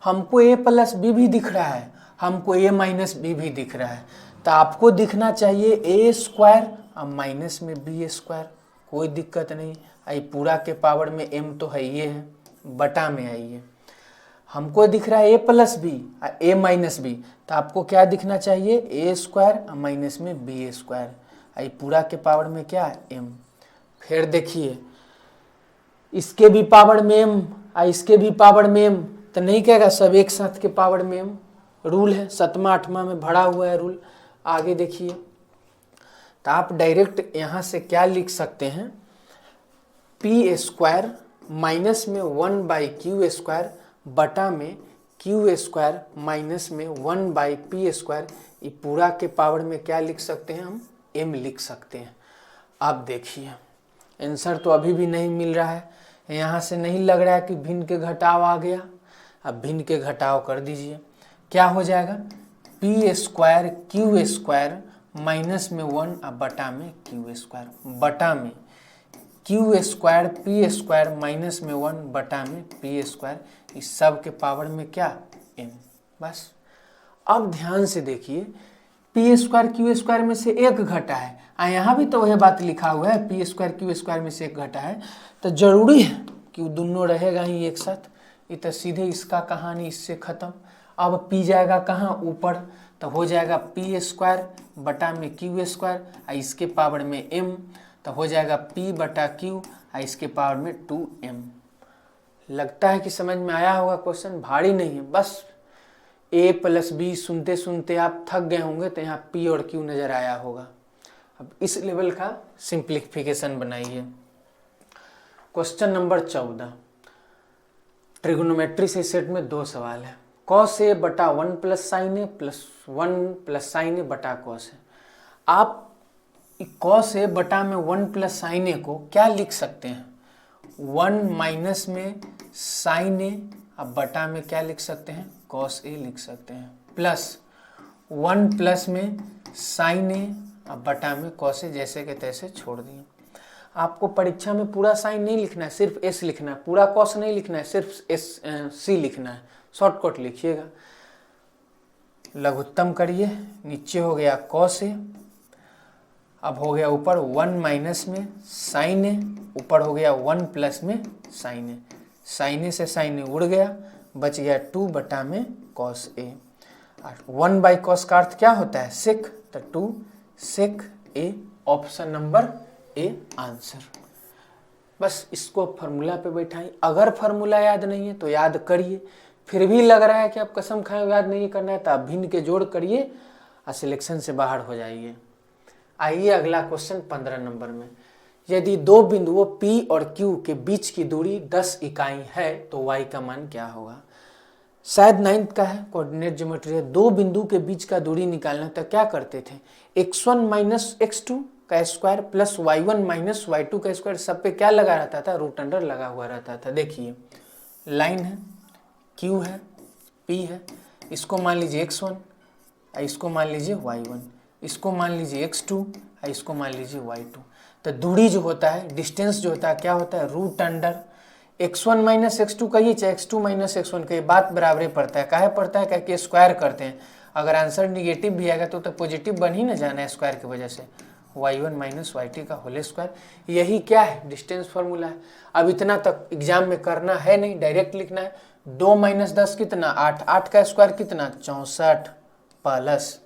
हमको a प्लस बी भी दिख रहा है, हमको a माइनस बी भी दिख रहा है, तो आपको दिखना चाहिए a स्क्वायर और माइनस में b स्क्वायर, कोई दिक्कत नहीं। आई पूरा के पावर में m तो है ये है, बटा में आइए। हमको दिख रहा है a प्लस बी और a माइनस बी, तो आपको क्या दिखना चाहिए? a स्क्वायर और माइनस में b स्क्वायर, आई पूरा के पावर में क्या? m। फिर देखिए इसके भी पावर में m और इसके भी पावर में m, तो नहीं कहेगा सब एक साथ के पावर में m, रूल है 7वां 8वां में भरा हुआ है रूल। आगे देखिए, तो आप डायरेक्ट यहाँ से क्या लिख सकते हैं? p स्क्वायर माइनस में 1/q स्क्वायर बटा में q स्क्वायर माइनस में 1/p स्क्वायर, ये पूरा के पावर में क्या लिख सकते हैं? हम m लिख सकते हैं। अब देखिए आंसर तो अभी भी नहीं मिल रहा है, यहाँ से नहीं लग रहा है कि भिन्न के घटाव आ गया। अब भिन्न के घटाव कर दीजिए, क्या हो जाएगा? p square q square minus में 1 और बटा में q स्क्वायर, बटा में q square p square minus में 1 बटा में p स्क्वायर, इस सब के पावर में क्या? m। बस अब ध्यान से देखिए, p स्क्वायर q स्क्वायर में से एक घटा है, यहाँ भी तो वह बात लिखा हुआ है, p स्क्वायर q स्क्वायर में से एक घटा है, तो जरूरी है कि वो दोनों रहेगा ही एक साथ। ये तो सीधे इसका कहानी इससे खत्म। अब p जाएगा कहाँ? ऊपर, तो हो जाएगा p स्क्वायर बटा में q स्क्वायर और इसके पावर में m, तो हो जाएगा p बटा q और इसके पावर में 2m। लगता है कि समझ में आया होगा, क्वेश्चन भारी नहीं है। बस a प्लस बी सुनते सुनते आप थक गए होंगे, तो यहाँ p और q नज़र आया होगा। अब इस लेवल का सिंप्लीफिकेशन बनाइए। क्वेश्चन नंबर 14, ट्रिग्नोमेट्री से सेट में 2 सवाल है। कॉस ए बटा 1 प्लस साइन ए प्लस 1 प्लस साइन ए बटा कॉस ए। आप कॉस ए बटा में 1 प्लस साइन ए को क्या लिख सकते हैं? 1 माइनस में साइन ए, अब बटा में क्या लिख सकते हैं? कॉस ए लिख सकते हैं, प्लस 1 प्लस में साइन ए, अब बटा में कॉस ए, जैसे के तैसे छोड़ दिए। आपको परीक्षा में पूरा साइन नहीं लिखना है, सिर्फ एस लिखना है, पूरा कॉस नहीं लिखना है, सिर्फ एस सी लिखना है, शॉर्टकट लिखिएगा। लघुत्तम करिए, नीचे हो गया कॉस ए, अब हो गया ऊपर 1 माइनस में साइन ए, ऊपर हो गया 1 प्लस में साइन ए, साइन ए से साइन ए उड़ गया, बच गया 2 बटा में कॉस ए। 1 बाई कॉस का अर्थ क्या होता है? सेक, तो 2 सेक ए, ऑप्शन नंबर ए आंसर। बस इसको फॉर्मूला पे बैठाएं। अगर फॉर्मूला याद नहीं है तो याद करिए, फिर भी लग रहा है कि आप कसम खाए याद नहीं करना है तो आप भिन्न के जोड़ करिए और सिलेक्शन से बाहर हो जाइए। आइए अगला क्वेश्चन 15 नंबर में, यदि दो बिंदुओं P और Q के बीच की दूरी 10 इकाई है तो y का मान क्या होगा? शायद 9th का है, कोऑर्डिनेट ज्योमेट्री है। दो बिंदु के बीच का दूरी निकालना तो क्या करते थे? x1 माइनस x2 का square plus y1 minus y2 का स्क्वायर, सब पे क्या लगा रहता था? रूट अंडर लगा हुआ रहता था। देखिए लाइन है, Q है, P है, इसको मान लीजिए x1, इसको मान लीजिए y1, इसको मान लीजिए x2, इसको मान लीजिए y2। तो दूरी जो होता है, डिस्टेंस जो होता है, क्या होता है? Root under x1 minus x2 कहिए चाहे x2 माइनस x1 कहिए, बात बराबर पड़ता है। काहे पड़ता है? क्या कि स्क्वायर करते हैं, अगर आंसर निगेटिव भी आएगा तो पॉजिटिव बन ही ना जाना है स्क्वायर की वजह से। y1 माइनस y2 का होल स्क्वायर, यही क्या है? डिस्टेंस फार्मूला है। अब इतना तक एग्जाम में करना है नहीं, डायरेक्ट लिखना है। 2 माइनस 10 कितना? 8, 8 का स्क्वायर कितना? 64 प्लस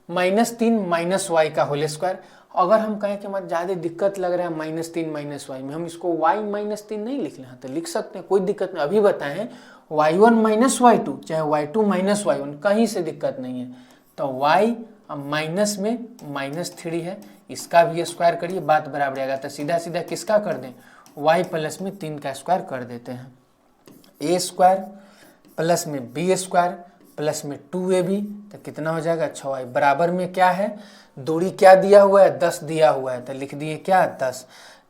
-3 माइनस वाई का होल स्क्वायर। अगर हम कहें कि हमारे ज़्यादा दिक्कत लग रहा है -3 माइनस वाई में, हम इसको y -3 नहीं लिख रहे हैं तो लिख सकते हैं, कोई दिक्कत नहीं। अभी बताएं y1 माइनस y2 चाहे y2 माइनस y1, कहीं से दिक्कत नहीं है। तो y माइनस में -3 है, इसका भी स्क्वायर करिए, बात बराबर आएगा। तो सीधा सीधा किसका कर दें? y प्लस में 3 का स्क्वायर कर देते हैं। a स्क्वायर प्लस में b स्क्वायर प्लस में 2ab, तो कितना हो जाएगा? 6y। बराबर में क्या है? दूरी क्या दिया हुआ है? 10 दिया हुआ है, तो लिख दिए क्या? 10।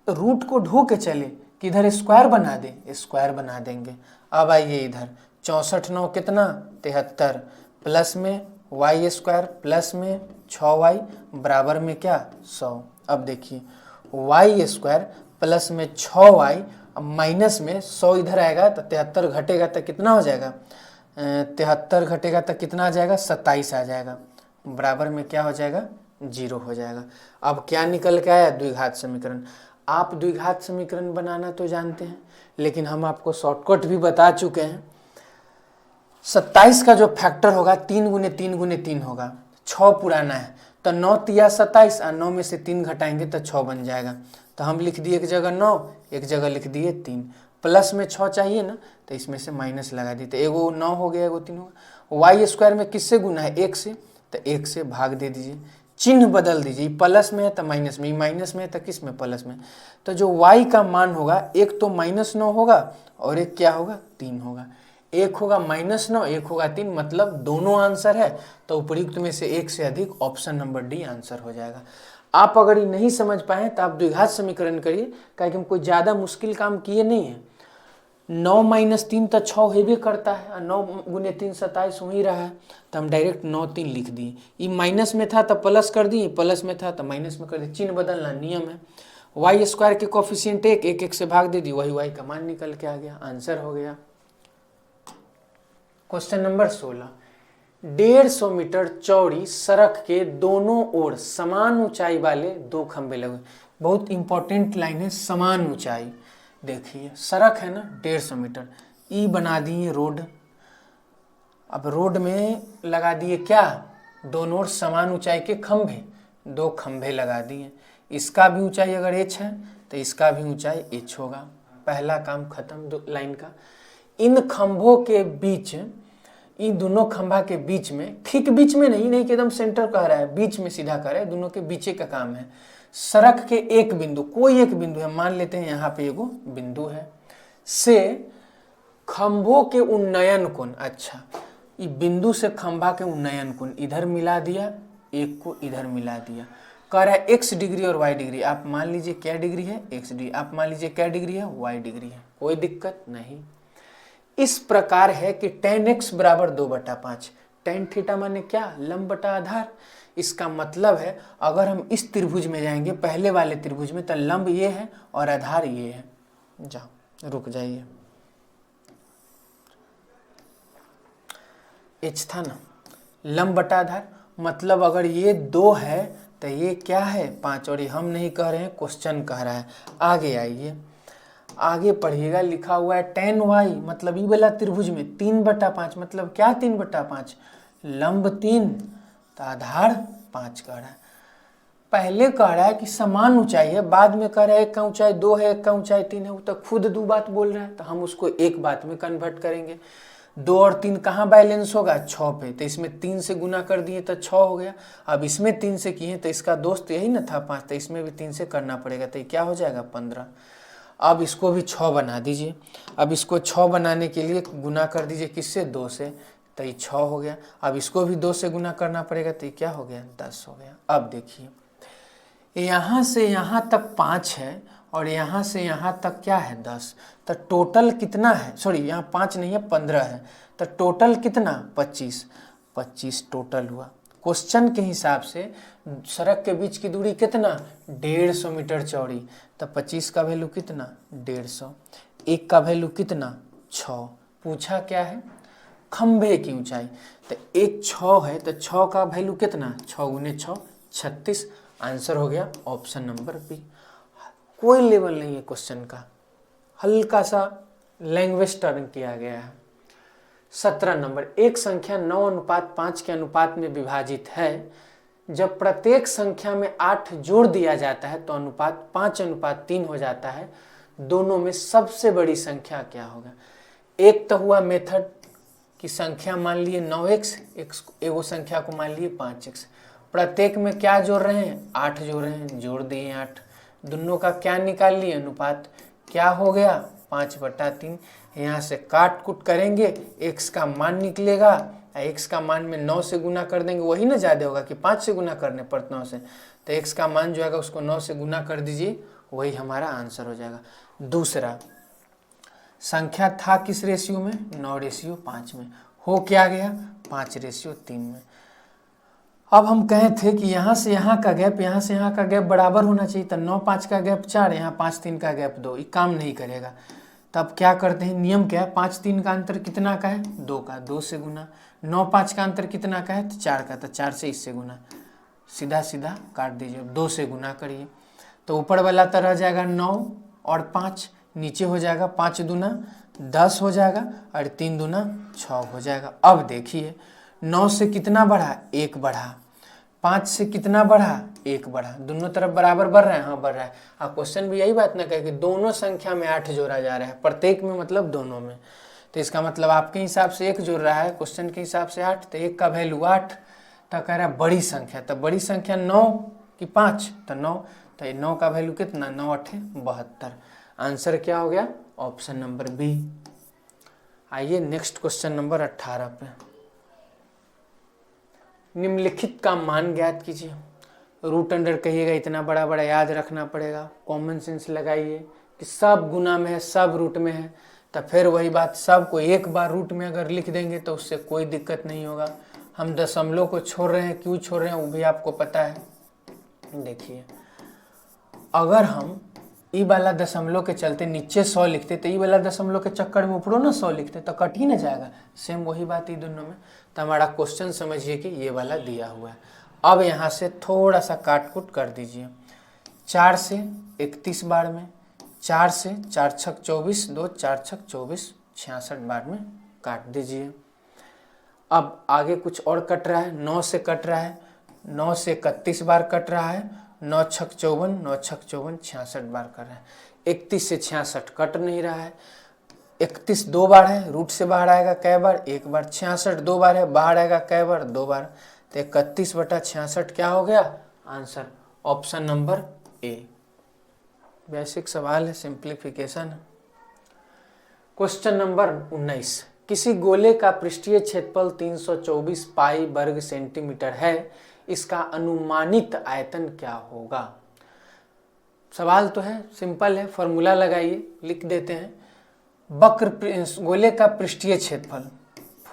रूट को ढो के चले कि इधर स्क्वायर बना दे, स्क्वायर बना देंगे। अब आइए इधर 64 9 कितना? 73 प्लस में y स्क्वायर प्लस में 6y बराबर में क्या? 100। अब देखिए y स्क्वायर प्लस में 6y माइनस में 100 इधर आएगा तो 73 घटेगा तो कितना हो जाएगा? 73 घटेगा तो कितना आ जाएगा? 27 आ जाएगा, बराबर में क्या हो जाएगा? 0 हो जाएगा। अब क्या निकल के आया? द्विघात समीकरण। आप द्विघात समीकरण बनाना तो जानते हैं, लेकिन हम आपको शॉर्टकट भी बता चुके हैं। 27 का जो फैक्टर होगा 3 गुने 3 गुने 3 होगा, 6 पुराना है तो 9 तिया 27 और 9 में से 3 घटाएंगे तो 6 बन जाएगा। तो हम लिख दिए एक जगह 9, एक जगह लिख दिए 3। प्लस में 6 चाहिए ना, तो इसमें से माइनस लगा दी, तो एगो 9 हो गया, एगो 3 होगा। वाई स्क्वायर में किससे गुना है? 1 से, तो 1 से भाग दे दीजिए, चिन्ह बदल दीजिए, प्लस में है तो माइनस में, माइनस में है तो किस में? प्लस में। तो जो y का मान होगा, एक तो -9 होगा और एक क्या होगा? 3 होगा। एक होगा -9, एक होगा 3, मतलब दोनों आंसर है। तो उपयुक्त में से एक से अधिक, ऑप्शन नंबर डी आंसर हो जाएगा। आप अगर ये नहीं समझ पाए तो आप द्विघात समीकरण करिए, क्योंकि हम कोई ज़्यादा मुश्किल काम किए नहीं है। 9 - 3 तो 6 हेबे करता है, और 9 गुने 3 27 हो ही रहा है, तो हम डायरेक्ट 9 3 लिख दिए। ये माइनस में था तो प्लस कर दिए, प्लस में था तो माइनस में कर दिए, चिन्ह बदलना नियम है। वाई स्क्वायर के कोफिशिएंट 1, 1 से भाग दे दी, वही वाई का मान निकल के आ गया, आंसर हो गया। क्वेश्चन नंबर 16, 150 मीटर चौड़ी सड़क के दोनों ओर समान ऊंचाई वाले 2 खंभे लगे। बहुत इंपॉर्टेंट लाइन है, समान ऊंचाई। देखिए सड़क है ना 150 मीटर, ई बना दिए रोड। अब रोड में लगा दिए क्या? दोनों ओर समान ऊंचाई के खंभे, 2 खंभे लगा दिए। इसका भी ऊंचाई अगर h है तो इसका भी ऊंचाई h होगा। पहला काम खत्म लाइन का। इन खंभों के बीच, इन दोनों खंभा के बीच में, ठीक बीच में नहीं कि एकदम सेंटर कह रहा है, बीच में सीधा कह रहा है, दोनों के बीचे का काम है। सड़क के एक बिंदु, कोई एक बिंदु है, मान लेते हैं यहाँ पे एगो बिंदु है, से खंभों के उन्नयन कोण, अच्छा ये बिंदु से खंभा के उन्नयन कोण इधर मिला दिया, एक को इधर मिला दिया। कह रहा है x डिग्री और y डिग्री। आप मान लीजिए क्या डिग्री है? x degree. आप मान लीजिए क्या डिग्री है? y डिग्री है, कोई दिक्कत नहीं। इस प्रकार है कि tan x बराबर 2/5, tan थीटा माने क्या, लंब बटा आधार। इसका मतलब है अगर हम इस त्रिभुज में जाएंगे, पहले वाले त्रिभुज में, तो लंब ये है और आधार ये है। जाओ रुक जाइए, एच था ना, लंब बटा आधार, मतलब अगर ये 2 है तो ये क्या है 5, और ये हम नहीं कह रहे हैं, क्वेश्चन कह रहा है। आगे आइए, आगे पढ़िएगा, लिखा हुआ है tan y, मतलब ये वाला त्रिभुज में 3/5, मतलब क्या 3/5, लंब 3 तो आधार 5 कह रहा है। पहले कह रहा है कि समान ऊंचाई है, बाद में कह रहा है एक का ऊंचाई 2 है, एक का ऊंचाई 3 है। वो तो खुद 2 बात बोल रहा है, तो हम उसको एक बात में कन्वर्ट करेंगे। 2 और 3 कहाँ बैलेंस होगा, 6 पे, तो इसमें 3 से गुना कर दिए तो 6 हो गया। अब इसमें 3 से किए तो इसका दोस्त यही ना था 5, तो इसमें भी 3 से करना पड़ेगा, तो ये क्या हो जाएगा 15। अब इसको भी 6 बना दीजिए। अब इसको 6 बनाने के लिए गुना कर दीजिए किससे, 2 से, तो ये 6 हो गया। अब इसको भी 2 से गुना करना पड़ेगा, तो ये क्या हो गया 10 हो गया। अब देखिए यहाँ से यहाँ तक 5 है और यहाँ से यहाँ तक क्या है 10, तो टोटल कितना है, सॉरी यहाँ 5 नहीं है 15 है, तो टोटल कितना 25 टोटल हुआ। क्वेश्चन के हिसाब से सड़क के बीच की दूरी कितना, 150 मीटर चौड़ी, तो 25 का वैल्यू कितना 150, 1 का वैल्यू कितना 6। पूछा क्या है, खंभे की ऊंचाई, तो एक 6 है तो 6 का वैल्यू कितना, 6 गुने 6 36। आंसर हो गया ऑप्शन नंबर बी। कोई लेवल नहीं है क्वेश्चन का, हल्का सा लैंग्वेज टर्न किया गया है। 17 नंबर, एक संख्या 9:5 के अनुपात में विभाजित है। जब प्रत्येक संख्या में 8 जोड़ दिया जाता है तो अनुपात 5:3 हो जाता है। दोनों में सबसे बड़ी संख्या क्या होगा। एक तो हुआ मेथड की संख्या मान लिए 9x, एगो संख्या को मान लिए 5x, प्रत्येक में क्या जोड़ रहे हैं 8 जोड़ रहे हैं, जोड़ दिए 8, दोनों का क्या निकाल लिए अनुपात, क्या हो गया 5/3। यहाँ से काट कुट करेंगे, x का मान निकलेगा, x का मान में 9 से गुना कर देंगे, वही ना ज़्यादा होगा कि 5 से गुना करने पर 9 से, तो x का मान जो आएगा उसको 9 से गुना कर दीजिए, वही हमारा आंसर हो जाएगा। दूसरा संख्या था किस रेशियो में, 9:5 में, हो क्या गया 5:3 में। अब हम कहे थे कि यहाँ से यहाँ का गैप, यहाँ से यहाँ का गैप बराबर होना चाहिए, तो 9-5 का गैप 4, यहाँ 5-3 का गैप 2, ये काम नहीं करेगा। तब क्या करते हैं, नियम क्या है, 5-3 का अंतर कितना का है 2 का, 2 से गुना, 9-5 का अंतर कितना का है तो 4 का, तो 4 से इससे गुना, सीधा सीधा काट दीजिए, 2 से गुना करिए, तो ऊपर वाला तो रह जाएगा 9 और 5, नीचे हो जाएगा 5 दूना 10 हो जाएगा और 3 दूना 6 हो जाएगा। अब देखिए 9 से कितना बढ़ा, 1 बढ़ा, 5 से कितना बढ़ा, 1 बढ़ा, दोनों तरफ बराबर बढ़ रहा है, हाँ बढ़ रहा है। अब क्वेश्चन भी यही बात ना कहे कि दोनों संख्या में 8 जोड़ा जा रहा है, प्रत्येक में मतलब दोनों में, तो इसका मतलब आपके हिसाब से 1 जोड़ रहा है, क्वेश्चन के हिसाब से 8, तो 1 का वैल्यू 8, तो कह रहा है बड़ी संख्या, तो बड़ी संख्या 9 कि 5, तो 9, तो 9 का वैल्यू कितना, 9×8 72। आंसर क्या हो गया ऑप्शन नंबर बी। आइए नेक्स्ट क्वेश्चन नंबर 18 पे, निम्नलिखित का मान ज्ञात कीजिए। रूट अंडर कहिएगा, इतना बड़ा बड़ा याद रखना पड़ेगा, कॉमन सेंस लगाइए कि सब गुना में है, सब रूट में है, तो फिर वही बात, सब को एक बार रूट में अगर लिख देंगे तो उससे कोई दिक्कत नहीं होगा। हम दशमलव को छोड़ रहे हैं, क्यों छोड़ रहे हैं वो भी आपको पता है। देखिए अगर हम ई वाला दशमलव के चलते नीचे 100 लिखते तो ई वाला दशमलव के चक्कर में ऊपरों ना 100 लिखते तो कट ही ना जाएगा। सेम वही बात ही दोनों में। तो हमारा क्वेश्चन समझिए कि ये वाला दिया हुआ है। अब यहाँ से थोड़ा सा काट कुट कर दीजिए। 4 से 31 बार में, 4 से 4 छक 24, 2 4 छक 24, 66 बार में काट दीजिए। अब आगे कुछ और कट रहा है, 9 से कट रहा है, 9 से 31 बार कट रहा है, 9 छक 54, 9 छक 54, 66 बार कर रहा है। 31 से 66 कट नहीं रहा है। 31 2 बार है, रूट से बाहर आएगा कै बार, 1 बार। 66 2 बार है, बाहर आएगा कै बार, 2 बार। तो 31/66 क्या हो गया answer, option number A. Basic सवाल है, सिंप्लीफिकेशन है। क्वेश्चन नंबर 19, किसी गोले का पृष्ठीय क्षेत्रफल 324 पाई वर्ग सेंटीमीटर है, इसका अनुमानित आयतन क्या होगा। सवाल तो है, सिंपल है, फॉर्मूला लगाइए, लिख देते हैं। वक्र गोले का पृष्ठीय क्षेत्रफल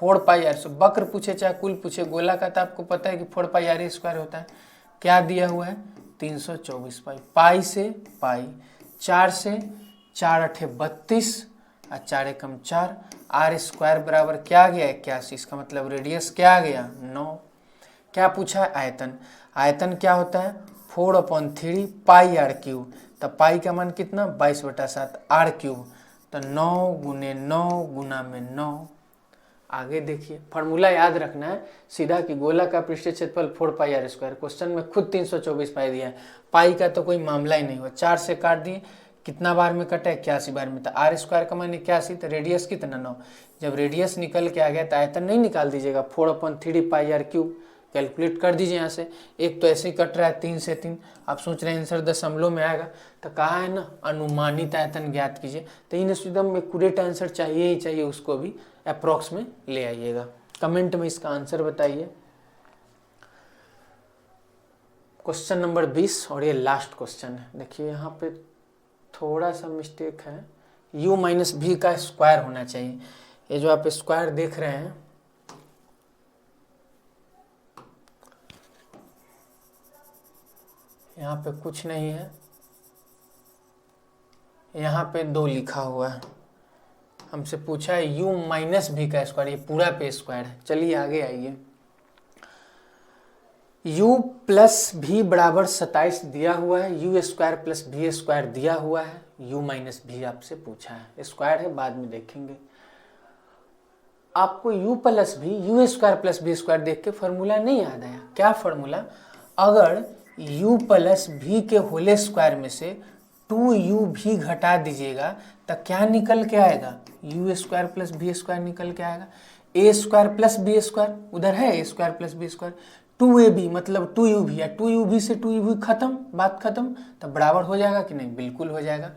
4 पाई आर, वक्र पूछे चाहे कुल पूछे, गोला का तो आपको पता है कि 4 पाई आर स्क्वायर होता है। क्या दिया हुआ है 324 पाई, पाई से पाई, 4 से 4 अठे 32 और 4 एकम 4, आर स्क्वायर बराबर क्या आ गया 81, इसका मतलब रेडियस क्या आ गया 9। क्या पूछा है आयतन, आयतन क्या होता है 4/3 पाई आर क्यूब, तो पाई का मान कितना 22/7 आर क्यूब, तो 9 गुने 9 गुना में 9। आगे देखिए फॉर्मूला याद रखना है सीधा कि गोला का पृष्ठीय क्षेत्रफल 4 पाई आर स्क्वायर, क्वेश्चन में खुद 324 पाई दिया है, पाई का तो कोई मामला ही नहीं हुआ। 4 से काट दिए, कितना बार में कटा 81 बार में, तो आर स्क्वायर का मान 81, तो रेडियस कितना 9। जब रेडियस निकल के आ गया तो आयतन नहीं निकाल दीजिएगा, 4/3 पाई आर क्यूब कैलकुलेट कर दीजिए यहाँ से। एक तो ऐसे ही कट रहा है 3 से 3, आप सोच रहे हैं आंसर दशमलव में आएगा, तो कहा है ना अनुमानित आयतन ज्ञात कीजिए, तो इन एकदम एक्यूरेट आंसर चाहिए ही चाहिए, उसको भी अप्रॉक्स में ले आइएगा। कमेंट में इसका आंसर बताइए। क्वेश्चन नंबर 20 और ये लास्ट क्वेश्चन है। देखिए यहाँ पे थोड़ा सा मिस्टेक है, u माइनस भी का स्क्वायर होना चाहिए। ये जो आप स्क्वायर देख रहे हैं यहाँ पे कुछ नहीं है, यहाँ पे 2 लिखा हुआ है, हमसे पूछा है u माइनस भी का स्क्वायर, ये पूरा पे स्क्वायर है। चलिए आगे आइए, u प्लस भी बराबर 27 दिया हुआ है, u स्क्वायर प्लस भी स्क्वायर दिया हुआ है, u माइनस भी आपसे पूछा है, स्क्वायर है बाद में देखेंगे। आपको u प्लस भी u स्क्वायर प्लस भी स्क्वायर देख के फॉर्मूला नहीं याद आया, क्या फॉर्मूला, अगर u प्लस भी के होल स्क्वायर में से 2u भी घटा दीजिएगा तो क्या निकल के आएगा, u square plus B square निकल के आएगा। a square plus B square उधर है, a square plus B square, 2ab मतलब 2u भी है, 2u भी से 2u भी खत्म, बात खत्म, तो बराबर हो जाएगा कि नहीं, बिल्कुल हो जाएगा।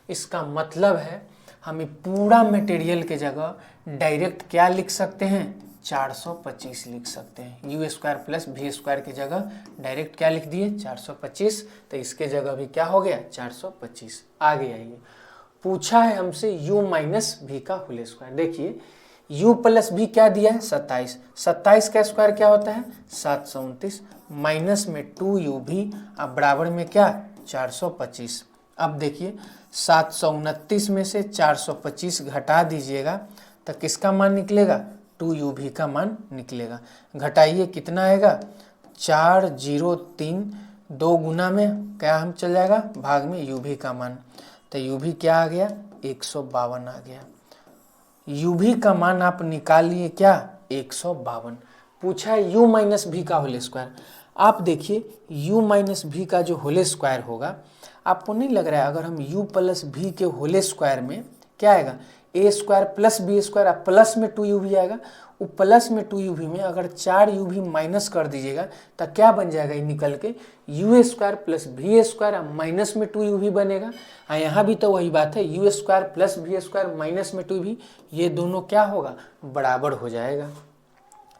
इसका मतलब है हमें पूरा मटेरियल के जगह डायरेक्ट क्या लिख सकते हैं 425 लिख सकते हैं, यू स्क्वायर प्लस भी स्क्वायर की जगह डायरेक्ट क्या लिख दिए 425, तो इसके जगह भी क्या हो गया 425। आगे आइए, पूछा है हमसे u माइनस भी का होल स्क्वायर। देखिए u प्लस भी क्या दिया है 27, 27 का स्क्वायर क्या होता है 729, माइनस में 2u भी, अब बराबर में क्या 425। अब देखिए 729 में से 425 घटा दीजिएगा तो किसका मान निकलेगा 2u भी का मान निकलेगा। घटाइए कितना आएगा 403, 2 गुना में क्या हम चल जाएगा भाग में u भी का मान, तो u भी क्या आ गया 152 आ गया। u भी का मान आप निकालिए क्या 152। पूछा है u माइनस भी का होल स्क्वायर। आप देखिए u माइनस भी का जो होल स्क्वायर होगा, आपको नहीं लग रहा है अगर हम u प्लस भी के होल स्क्वायर में क्या आएगा a square plus B square, आप प्लस में 2u भी आएगा, वो प्लस में 2u भी में अगर 4u भी माइनस कर दीजिएगा तो क्या बन जाएगा ये निकल के u स्क्वायर प्लस भी स्क्वायर, माइनस में 2u भी बनेगा। यहाँ भी तो वही बात है, u स्क्वायर प्लस भी स्क्वायर माइनस में 2v, ये दोनों क्या होगा बराबर हो जाएगा।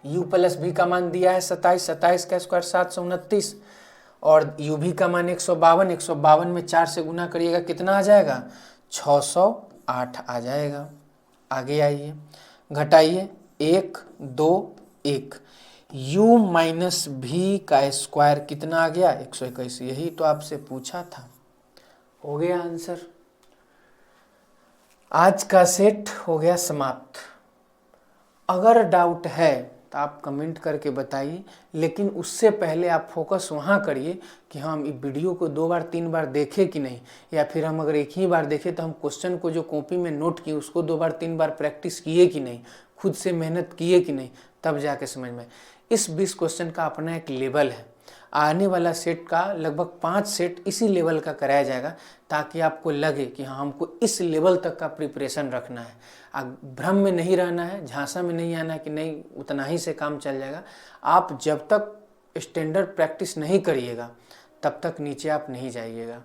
u प्लस भी का मान दिया है 27, 27 का स्क्वायर 729 और u भी का मान 152, 152 में 4 से गुना करिएगा कितना आ जाएगा 608 आ जाएगा। आगे आइए, घटाइए 1 2 1, u माइनस भी का स्क्वायर कितना आ गया 121, यही तो आपसे पूछा था। हो गया आंसर। आज का सेट हो गया समाप्त। अगर डाउट है तो आप कमेंट करके बताइए, लेकिन उससे पहले आप फोकस वहाँ करिए कि हम इस वीडियो को 2 बार 3 बार देखें कि नहीं, या फिर हम अगर एक ही बार देखें तो हम क्वेश्चन को जो कॉपी में नोट किए उसको 2 बार 3 बार प्रैक्टिस किए कि नहीं, खुद से मेहनत किए कि नहीं, तब जाके समझ में। इस 20 क्वेश्चन का अपना एक लेवल है, आने वाला सेट का लगभग 5 सेट इसी लेवल का कराया जाएगा ताकि आपको लगे कि हाँ हमको इस लेवल तक का प्रिपरेशन रखना है। भ्रम में नहीं रहना है, झांसा में नहीं आना है कि नहीं उतना ही से काम चल जाएगा। आप जब तक स्टैंडर्ड प्रैक्टिस नहीं करिएगा तब तक नीचे आप नहीं जाइएगा।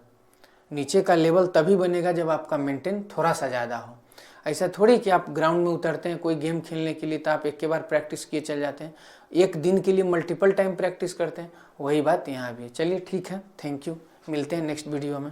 नीचे का लेवल तभी बनेगा जब आपका मेंटेन थोड़ा सा ज़्यादा हो। ऐसा थोड़ी कि आप ग्राउंड में उतरते हैं कोई गेम खेलने के लिए तो आप एक के बार प्रैक्टिस किए चल जाते हैं, एक दिन के लिए मल्टीपल टाइम प्रैक्टिस करते हैं, वही बात यहाँ भी है। चलिए ठीक है, थैंक यू, मिलते हैं नेक्स्ट वीडियो में।